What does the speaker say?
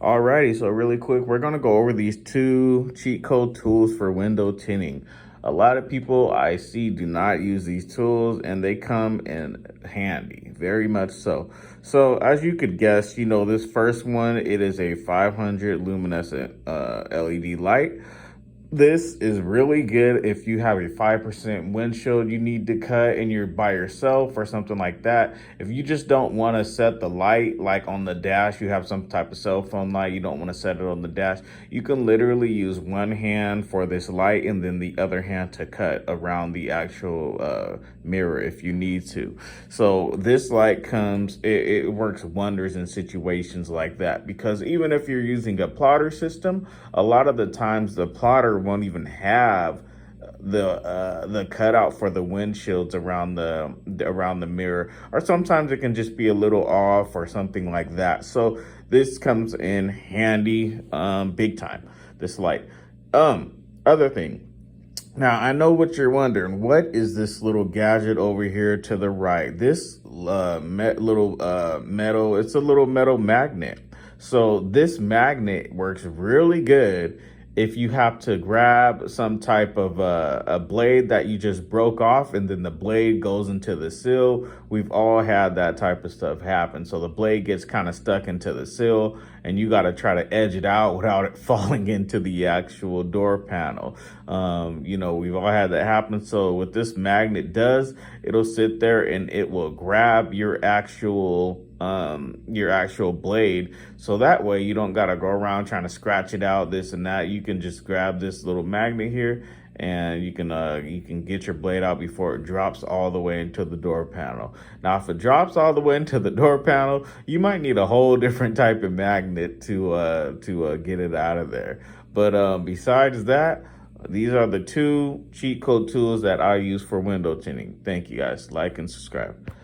Alrighty, so really quick, we're gonna go over these two cheat code tools for window tinting. A lot of people I see do not use these tools and they come in handy, very much so. So as you could guess, this first one, it is a 500 luminescent LED light. This is really good if you have a 5% windshield you need to cut and you're by yourself or something like that. If you just don't want to set the light like on the dash, you have some type of cell phone light, you don't want to set it on the dash, you can literally use one hand for this light and then the other hand to cut around the actual mirror if you need to. So this light it works wonders in situations like that, because even if you're using a plotter system, a lot of the times the plotter won't even have the cutout for the windshields around the mirror, or sometimes it can just be a little off or something like that. So this comes in handy, big time, this light. Other thing, now, I know what you're wondering. What is this little gadget over here to the right? This little metal, it's a little metal magnet. So this magnet works really good if you have to grab some type of a blade that you just broke off and then the blade goes into the sill. We've all had that type of stuff happen. So the blade gets kind of stuck into the sill and you got to try to edge it out without it falling into the actual door panel. We've all had that happen. So what this magnet does, it'll sit there and it will grab your actual blade, so that way you don't got to go around trying to scratch it out, this and that. You can just grab this little magnet here and you can get your blade out before it drops all the way into the door panel. Now if it drops all the way into the door panel, you might need a whole different type of magnet to get it out of there. But besides that, these are the two cheat code tools that I use for window tinting. Thank you guys. Like and subscribe.